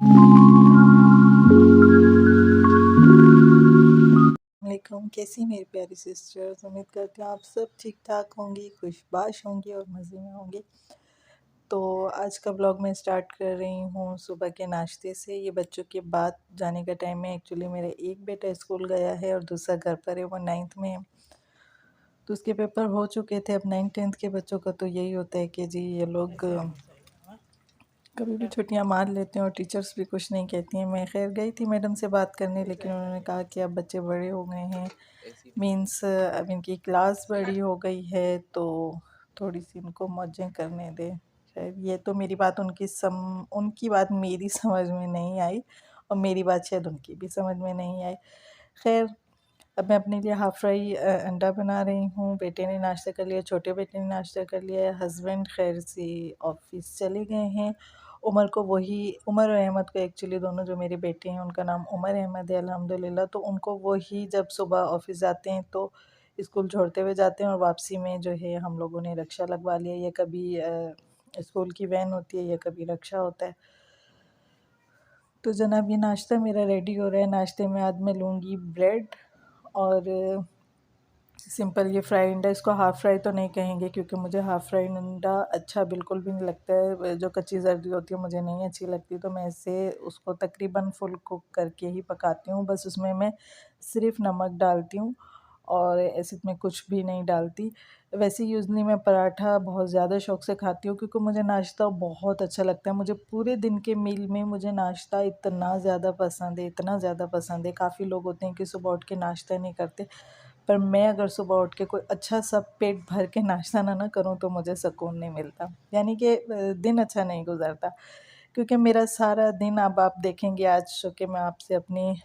वालेकुम, कैसी मेरी प्यारी सिस्टर्स। उम्मीद करती हूँ आप सब ठीक ठाक होंगी, खुशबाश होंगी और मज़े में होंगी। तो आज का व्लॉग मैं स्टार्ट कर रही हूँ सुबह के नाश्ते से। ये बच्चों के बाद जाने का टाइम है। एक्चुअली मेरा एक बेटा स्कूल गया है और दूसरा घर पर है, वो 9th में है। तो उसके पेपर हो चुके थे। अब 9th-10th के बच्चों का तो यही होता है कि जी ये लोग कभी भी छुट्टियां मार लेते हैं और टीचर्स भी कुछ नहीं कहती हैं। मैं खैर गई थी मैडम से बात करने, लेकिन उन्होंने कहा कि अब बच्चे बड़े हो गए हैं, मीन्स अब इनकी क्लास बड़ी हो गई है, तो थोड़ी सी इनको मौजें करने दें। शायद ये तो मेरी बात उनकी बात मेरी समझ में नहीं आई और मेरी बात शायद उनकी भी समझ में नहीं आई। खैर, अब मैं अपने लिए हाफ़ फ्राई अंडा बना रही हूँ। बेटे ने नाश्ता कर लिया, छोटे बेटे ने नाश्ता कर लिया है। हस्बैंड खैर से ऑफ़िस चले गए हैं। उमर और अहमद को, एक्चुअली दोनों जो मेरे बेटे हैं उनका नाम उमर अहमद है अल्हम्दुलिल्लाह। तो उनको वही जब सुबह ऑफ़िस जाते हैं तो स्कूल छोड़ते हुए जाते हैं और वापसी में जो है हम लोगों ने रिक्शा लगवा लिया। या कभी स्कूल की वैन होती है या कभी रिक्शा होता है। तो जनाब ये नाश्ता मेरा रेडी हो रहा है। नाश्ते में आज मैं लूँगी ब्रेड और सिंपल ये फ्राई अंडा। इसको हाफ़ फ्राई तो नहीं कहेंगे क्योंकि मुझे हाफ़ फ्राई अंडा अच्छा बिल्कुल भी नहीं लगता है। जो कच्ची जर्दी होती है मुझे नहीं अच्छी लगती, तो मैं इसे उसको तकरीबन फुल कुक करके ही पकाती हूँ। बस उसमें मैं सिर्फ़ नमक डालती हूँ और ऐसे में कुछ भी नहीं डालती। वैसे यूज़ुअली मैं पराठा बहुत ज़्यादा शौक़ से खाती हूँ क्योंकि मुझे नाश्ता बहुत अच्छा लगता है। मुझे पूरे दिन के मील में मुझे नाश्ता इतना ज़्यादा पसंद है, इतना ज़्यादा पसंद है। काफ़ी लोग होते हैं कि सुबह उठ के नाश्ता नहीं करते, पर मैं अगर सुबह उठ के कोई अच्छा सा पेट भर के नाश्ता ना करूँ तो मुझे सुकून नहीं मिलता, यानी कि दिन अच्छा नहीं गुज़रता। क्योंकि मेरा सारा दिन, अब आप देखेंगे आज चूँकि मैं आपसे अपनी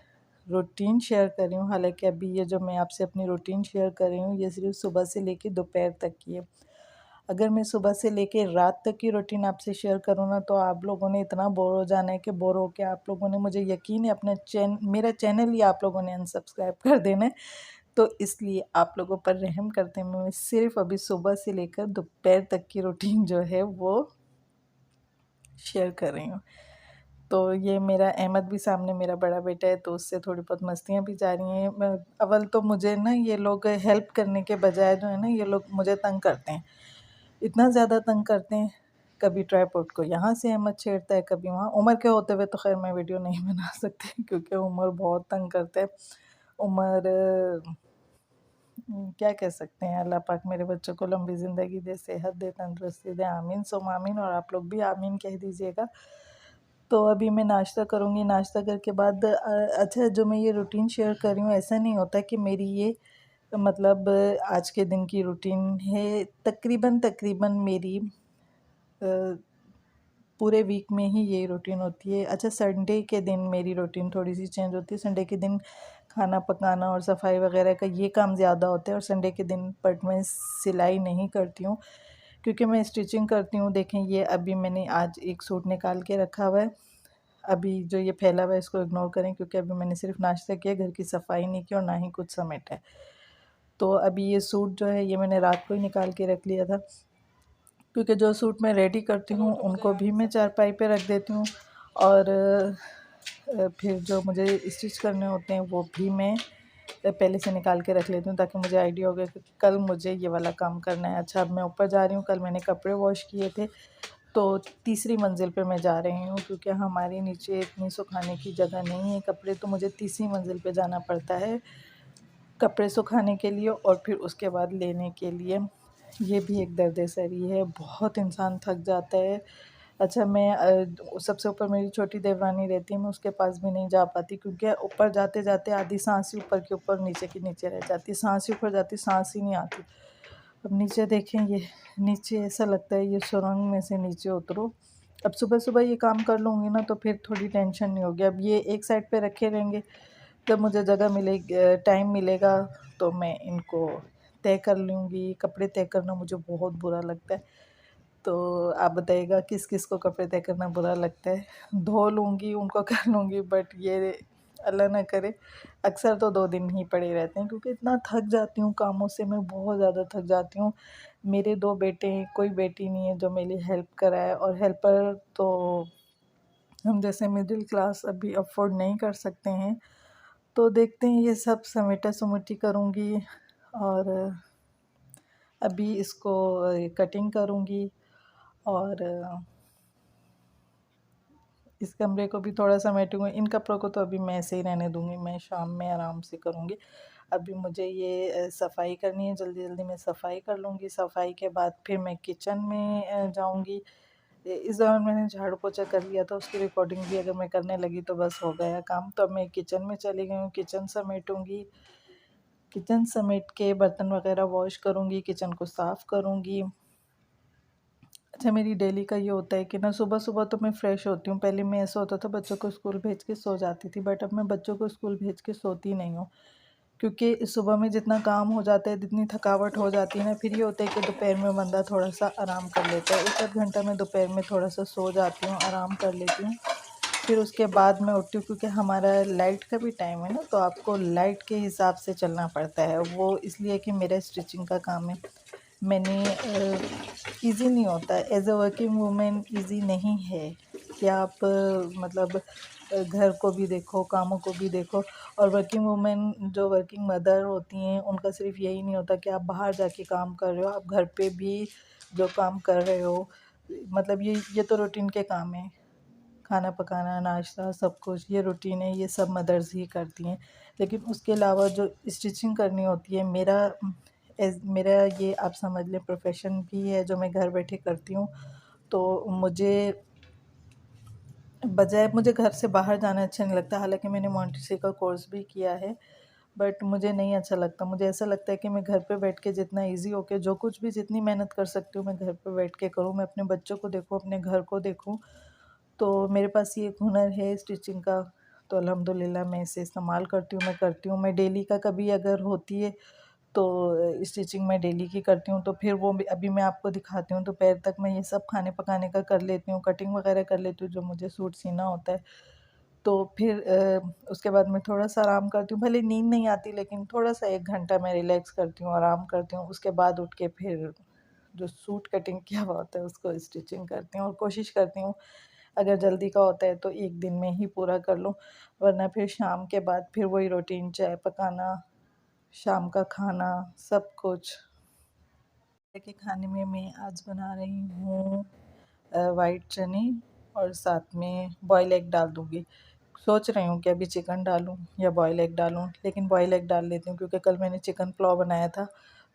रूटीन शेयर कर रही हूँ, हालाँकि अभी ये जो मैं आपसे अपनी रूटीन शेयर कर रही हूँ ये सिर्फ़ सुबह से लेके दोपहर तक की है। अगर मैं सुबह से लेके रात तक की रूटीन आपसे शेयर करूँ ना, तो आप लोगों ने इतना बोर हो जाना है कि बोर हो के आप लोगों ने, मुझे यकीन है, मेरा चैनल ही आप लोगों ने अनसब्सक्राइब कर देना है। तो इसलिए आप लोगों पर रहम करते हुए मैं सिर्फ़ अभी सुबह से लेकर दोपहर तक की रूटीन जो है वो शेयर कर रही हूँ। तो ये मेरा अहमद भी सामने मेरा बड़ा बेटा है, तो उससे थोड़ी बहुत मस्तियाँ भी जारी हैं। मैं अव्वल तो मुझे ना ये लोग हेल्प करने के बजाय जो है ना, ये लोग मुझे तंग करते हैं, इतना ज़्यादा तंग करते हैं। कभी ट्राइपॉड को यहाँ से अहमद छेड़ता है, कभी वहाँ। उमर के होते हुए तो ख़ैर मैं वीडियो नहीं बना सकती क्योंकि उमर बहुत तंग करता है। उमर क्या कह सकते हैं, अल्लाह पाक मेरे बच्चों को लंबी ज़िंदगी दे, सेहत दे, तंदुरुस्ती दे, आमीन सुम्मा आमीन। और आप लोग भी आमीन कह दीजिएगा। तो अभी मैं नाश्ता करूँगी, नाश्ता करके बाद अच्छा, जो मैं ये रूटीन शेयर कर रही हूँ, ऐसा नहीं होता कि मेरी ये मतलब आज के दिन की रूटीन है। तकरीबन तकरीबन मेरी पूरे वीक में ही यही रूटीन होती है। अच्छा, संडे के दिन मेरी रूटीन थोड़ी-सी चेंज होती है। संडे के दिन खाना पकाना और सफाई वगैरह का ये काम ज़्यादा होता है और संडे के दिन बट मैं सिलाई नहीं करती हूँ क्योंकि मैं स्टिचिंग करती हूँ। देखें, ये अभी मैंने आज एक सूट निकाल के रखा हुआ है। अभी जो ये फैला हुआ है इसको इग्नोर करें क्योंकि अभी मैंने सिर्फ़ नाश्ता किया, घर की सफाई नहीं की और ना ही कुछ समेटा है। तो अभी ये सूट जो है ये मैंने रात को ही निकाल के रख लिया था क्योंकि जो सूट मैं रेडी करती हूँ उनको भी मैं चारपाई पे रख देती हूँ और फिर जो मुझे स्टिच करने होते हैं वो भी मैं पहले से निकाल के रख लेती हूँ ताकि मुझे आइडिया हो गया कि कल मुझे ये वाला काम करना है। अच्छा, अब मैं ऊपर जा रही हूँ। कल मैंने कपड़े वॉश किए थे, तो तीसरी मंजिल पे मैं जा रही हूँ क्योंकि हमारे नीचे इतनी सुखाने की जगह नहीं है कपड़े, तो मुझे तीसरी मंजिल पे जाना पड़ता है कपड़े सुखाने के लिए और फिर उसके बाद लेने के लिए। ये भी एक दर्द-ए-सर है, बहुत इंसान थक जाता है। अच्छा, मैं सबसे ऊपर मेरी छोटी देवरानी रहती है, मैं उसके पास भी नहीं जा पाती क्योंकि ऊपर जाते-जाते आधी साँस ही ऊपर के ऊपर, नीचे की नीचे रह जाती है। साँस ही ऊपर जाती, साँस ही नहीं आती। अब नीचे देखें, ये नीचे ऐसा लगता है ये सुरंग में से नीचे उतरो। अब सुबह-सुबह ये काम कर लूँगी ना तो फिर थोड़ी टेंशन नहीं होगी। अब ये एक साइड पे रखे रहेंगे, जब मुझे जगह मिलेगी, टाइम मिलेगा तो मैं इनको तय कर लूँगी। कपड़े तय करना मुझे बहुत बुरा लगता है। तो आप बताइएगा किस-किस को कपड़े तय करना बुरा लगता है? धो लूँगी, उनको कर लूँगी, बट ये अल्लाह ना करे अक्सर तो 2 दिन ही पड़े रहते हैं क्योंकि इतना थक जाती हूँ कामों से, मैं बहुत ज़्यादा थक जाती हूँ। मेरे 2 बेटे हैं, कोई बेटी नहीं है जो मेरी हेल्प कराए, और हेल्पर तो हम जैसे मिडिल क्लास अभी अफोर्ड नहीं कर सकते हैं। तो देखते हैं, ये सब समेटा सुमटी करूँगी और अभी इसको कटिंग करूँगी और इस कमरे को भी थोड़ा समेटूँगी। इन कपड़ों को तो अभी मैं ऐसे ही रहने दूँगी, मैं शाम में आराम से करूँगी। अभी मुझे ये सफाई करनी है, जल्दी-जल्दी मैं सफाई कर लूँगी। सफाई के बाद फिर मैं किचन में जाऊँगी। इस दौरान मैंने झाड़ू पोछा कर लिया था, उसकी रिकॉर्डिंग भी अगर मैं करने लगी तो बस हो गया काम। तो अब मैं किचन में चली गई हूँ, किचन समेटूँगी। किचन समेट के बर्तन वगैरह वॉश करूँगी, किचन को साफ़ करूँगी। अच्छा, मेरी डेली का ये होता है कि ना सुबह-सुबह तो मैं फ़्रेश होती हूँ। पहले मैं ऐसा होता था बच्चों को स्कूल भेज के सो जाती थी, बट अब मैं बच्चों को स्कूल भेज के सोती नहीं हूँ। क्योंकि सुबह में जितना काम हो जाता है, जितनी थकावट हो जाती है ना, फिर ये होता है कि दोपहर में बंदा थोड़ा-सा आराम कर लेता है। 1 आध घंटा मैं दोपहर में थोड़ा-सा सो जाती हूँ, आराम कर लेती हूँ। फिर उसके बाद मैं उठती हूँ, क्योंकि हमारा लाइट का भी टाइम है ना, तो आपको लाइट के हिसाब से चलना पड़ता है। वो इसलिए कि मेरा स्टिचिंग का काम है। मैंने ईज़ी नहीं होता है, as a working women easy नहीं है कि आप मतलब घर को भी देखो, कामों को भी देखो। और वर्किंग वूमेन जो वर्किंग मदर होती हैं, उनका सिर्फ़ यही नहीं होता कि आप बाहर जाके काम कर रहे हो, आप घर पे भी जो काम कर रहे हो, मतलब ये तो रूटीन के काम हैं। खाना पकाना, नाश्ता, सब कुछ ये रूटीन है, ये सब मदर्स ही करती हैं। लेकिन उसके अलावा जो स्टिचिंग करनी होती है, मेरा ये आप समझ लें प्रोफ़ेशन भी है, जो मैं घर बैठे करती हूँ। तो बजाय मुझे घर से बाहर जाना अच्छा नहीं लगता। हालाँकि मैंने मोंटेसरी का कोर्स भी किया है, बट मुझे नहीं अच्छा लगता। मुझे ऐसा लगता है कि मैं घर पे बैठ के जितना ईज़ी होके जो कुछ भी जितनी मेहनत कर सकती हूँ, मैं घर पे बैठ के करूँ। मैं अपने बच्चों को देखूँ, अपने घर को देखूँ। तो मेरे पास ये एक हुनर है स्टिचिंग का, तो अल्हम्दुलिल्लाह मैं इसे इस्तेमाल करती हूँ, मैं करती हूँ। मैं डेली का कभी अगर होती है तो स्टिचिंग मैं डेली की करती हूँ, तो फिर वो भी अभी मैं आपको दिखाती हूँ। दोपहर तक मैं ये सब खाने पकाने का कर लेती हूँ, कटिंग वगैरह कर लेती हूँ, जो मुझे सूट सीना होता है। तो फिर उसके बाद मैं थोड़ा-सा आराम करती हूँ, भले नींद नहीं आती, लेकिन थोड़ा-सा 1 घंटा मैं रिलैक्स करती हूँ, आराम करती हूँ। उसके बाद उठ के फिर जो सूट कटिंग किया हुआ होता है उसको स्टिचिंग करती हूँ, और कोशिश करती हूँ अगर जल्दी का होता है तो 1 दिन में ही पूरा कर लूँ, वरना फिर शाम के बाद फिर वही रूटीन, चाय पकाना, शाम का खाना, सब कुछ। के खाने में मैं आज बना रही हूँ वाइट चने, और साथ में बॉयल एग डाल दूँगी। सोच रही हूँ कि अभी चिकन डालूँ या बॉयल एग डालूँ, लेकिन बॉयल एग डाल लेती हूँ, क्योंकि कल मैंने चिकन पुलाव बनाया था,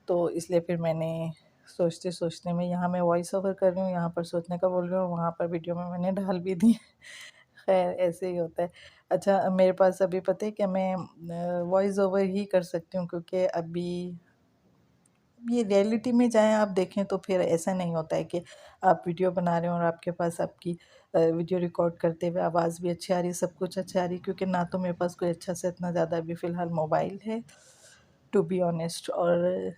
तो इसलिए फिर मैंने सोचते-सोचते में यहाँ मैं वॉइस ओवर कर रही हूँ, यहाँ पर सोचने का बोल रही हूँ, वहाँ पर वीडियो में मैंने डाल भी दी। खैर ऐसे ही होता है। अच्छा, मेरे पास अभी पता है कि मैं वॉइस ओवर ही कर सकती हूँ, क्योंकि अभी ये रियलिटी में जाएँ आप देखें तो फिर ऐसा नहीं होता है कि आप वीडियो बना रहे हो और आपके पास आपकी वीडियो रिकॉर्ड करते हुए आवाज़ भी अच्छी आ रही है, सब कुछ अच्छा आ रही है, क्योंकि ना तो मेरे पास कोई अच्छा से इतना ज़्यादा अभी फ़िलहाल मोबाइल है, टू बी ऑनेस्ट। और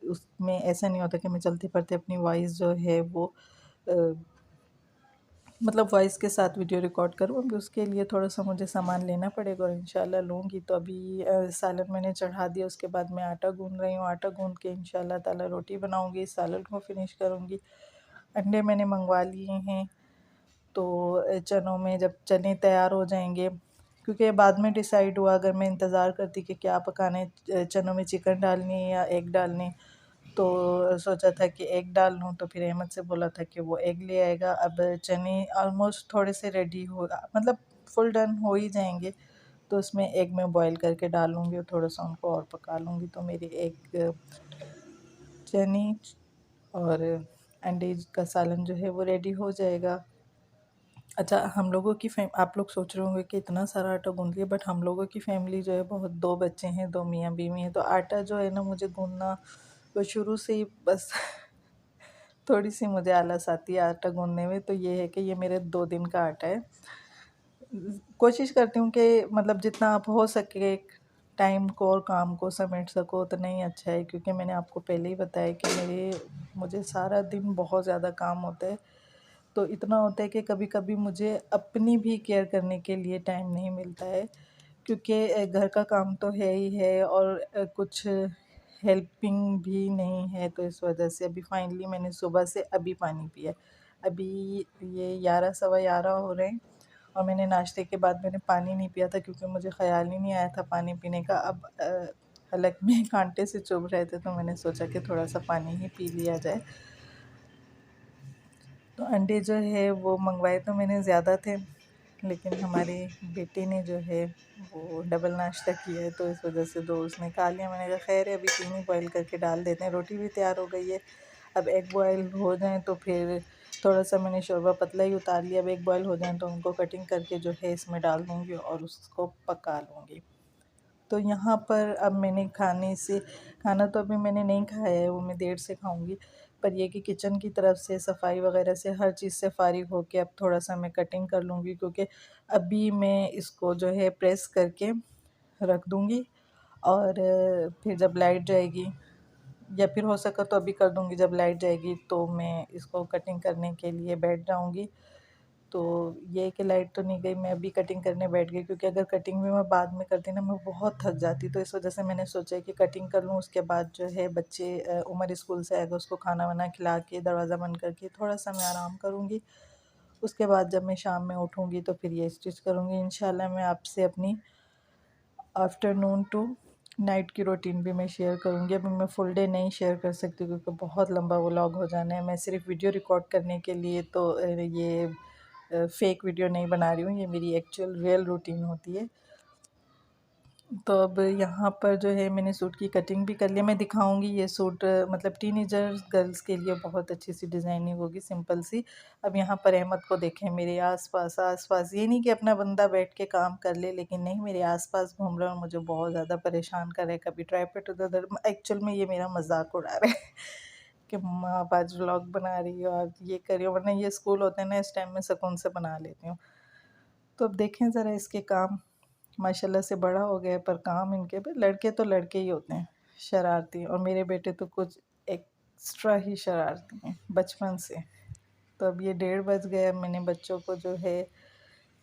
उसमें ऐसा नहीं होता कि मैं चलते-फिरते अपनी वॉइस जो है वो अ, मतलब वॉइस के साथ वीडियो रिकॉर्ड करूँ। अभी उसके लिए थोड़ा-सा मुझे सामान लेना पड़ेगा, और इंशाल्लाह लूँगी। तो अभी सालन मैंने चढ़ा दिया, उसके बाद मैं आटा गूँध रही हूँ। आटा गूँध के इंशाल्लाह ताला रोटी बनाऊँगी, सालन को फिनिश करूँगी। अंडे मैंने मँगवा लिए हैं, तो चनों में जब चने तैयार हो जाएँगे, क्योंकि बाद में डिसाइड हुआ, अगर मैं इंतज़ार करती कि क्या पकाना है, चनों में चिकन डालनी है या एग डालने, तो सोचा था कि एग डाल लूँ, तो फिर अहमद से बोला था कि वो एग ले आएगा। अब चने ऑलमोस्ट थोड़े से रेडी हो, मतलब फुल डन हो ही जाएँगे, तो उसमें एग मैं बॉयल करके डाल लूँगी और थोड़ा-सा उनको और पका लूँगी, तो मेरी एग चने और अंडे का सालन जो है वो रेडी हो जाएगा। अच्छा, हम लोगों की फैम आप लोग सोच रहे होंगे कि इतना सारा आटा गूँध लिया, बट हम लोगों की फैमिली जो है बहुत, 2 बच्चे हैं, 2 मियाँ-बीवी हैं, तो आटा जो है ना मुझे गूँधना तो शुरू से ही बस थोड़ी-सी मुझे आलस आती है आटा गूँधने में, तो ये है कि ये मेरे 2 दिन का आटा है। कोशिश करती हूँ कि मतलब जितना आप हो सके टाइम को और काम को समेट सको उतना ही अच्छा है, क्योंकि मैंने आपको पहले ही बताया कि मुझे सारा दिन बहुत ज़्यादा काम होता है। तो इतना होता है कि कभी-कभी मुझे अपनी भी केयर करने के लिए टाइम नहीं मिलता है, क्योंकि घर का काम तो है ही है, और कुछ हेल्पिंग भी नहीं है, तो इस वजह से अभी फाइनली मैंने सुबह से अभी पानी पिया है। अभी ये 11 सवा 11 हो रहे हैं, और मैंने नाश्ते के बाद मैंने पानी नहीं पिया था क्योंकि मुझे ख़्याल ही नहीं आया था पानी पीने का। अब हलक में कांटे से चुभ रहे थे तो मैंने सोचा कि थोड़ा सा पानी ही पी लिया जाए। तो अंडे जो है वो मंगवाए तो मैंने ज़्यादा थे, लेकिन हमारे बेटे ने जो है वो डबल नाश्ता किया है तो इस वजह से 2 उसने खा लिया। मैंने कहा खैर है, अभी 3 ही बॉयल करके डाल देते हैं। रोटी भी तैयार हो गई है, अब एग बॉयल हो जाएँ तो फिर थोड़ा सा मैंने शोरबा पतला ही उतार लिया। अब एग बॉयल हो जाएँ तो उनको कटिंग करके जो है इसमें डाल दूँगी और उसको पका लूँगी। तो यहाँ पर अब मैंने खाना तो अभी मैंने नहीं खाया है, वो मैं देर से खाऊंगी। पर ये कि किचन की तरफ से सफाई वगैरह से हर चीज़ से फ़ारिग होके अब थोड़ा सा मैं कटिंग कर लूँगी, क्योंकि अभी मैं इसको जो है प्रेस करके रख दूँगी और फिर जब लाइट जाएगी, या फिर हो सका तो अभी कर दूँगी, जब लाइट जाएगी तो मैं इसको कटिंग करने के लिए बैठ जाऊँगी। तो ये है कि लाइट तो नहीं गई, मैं अभी कटिंग करने बैठ गई, क्योंकि अगर कटिंग भी मैं बाद में करती ना मैं बहुत थक जाती। तो इस वजह से मैंने सोचा है कि कटिंग कर लूँ, उसके बाद जो है बच्चे उमर स्कूल से आएगा, उसको खाना वाना खिला के दरवाज़ा बंद करके थोड़ा सा मैं आराम करूँगी। उसके बाद जब मैं शाम में उठूँगी तो फिर ये स्टिच करूँगी। इंशाल्लाह मैं आपसे अपनी आफ्टरनून टू नाइट की रूटीन भी मैं शेयर करूँगी। अभी मैं फुल डे नहीं शेयर कर सकती क्योंकि बहुत लंबा व्लॉग हो जाना है। मैं सिर्फ वीडियो रिकॉर्ड करने के लिए तो ये फेक वीडियो नहीं बना रही हूँ, ये मेरी एक्चुअल रियल रूटीन होती है। तो अब यहाँ पर जो है मैंने सूट की कटिंग भी कर लिया। मैं दिखाऊंगी ये सूट, मतलब टीनेजर गर्ल्स के लिए बहुत अच्छी सी डिज़ाइनिंग होगी, सिंपल सी। अब यहाँ पर अहमद को देखें, मेरे आसपास ये नहीं कि अपना बंदा बैठ के काम कर ले, लेकिन नहीं, मेरे आसपास घूम रहा है और मुझे बहुत ज़्यादा परेशान कर रहा है। कभी ट्राइपॉड उधर, एक्चुअल में ये मेरा मजाक उड़ा रहा है कि माँ आप आज व्लॉग बना रही हो, आप ये कर रही हो, वरना ये स्कूल होते हैं ना, इस टाइम में सुकून से बना लेती हूँ। तो अब देखें ज़रा इसके काम, माशाल्लाह से बड़ा हो गया, पर काम इनके पे, लड़के तो लड़के ही होते हैं शरारती, और मेरे बेटे तो कुछ एक्स्ट्रा ही शरारती हैं बचपन से। तो अब ये 1:30 बज गया, मैंने बच्चों को जो है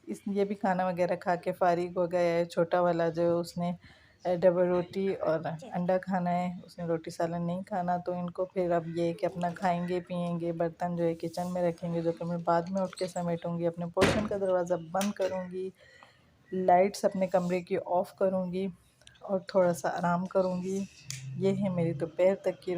ये भी खाना वगैरह खा के फ़ारिग हो गया है। छोटा वाला जो है उसने डबल रोटी और अंडा खाना है, उसने रोटी सालन नहीं खाना। तो इनको फिर अब ये है कि अपना खाएंगे पिएंगे, बर्तन जो है किचन में रखेंगे, जो कि मैं बाद में उठ के समेटूँगी। अपने पोर्शन का दरवाज़ा बंद करूँगी, लाइट्स अपने कमरे की ऑफ़ करूँगी और थोड़ा सा आराम करूँगी। ये है मेरी दोपहर तक की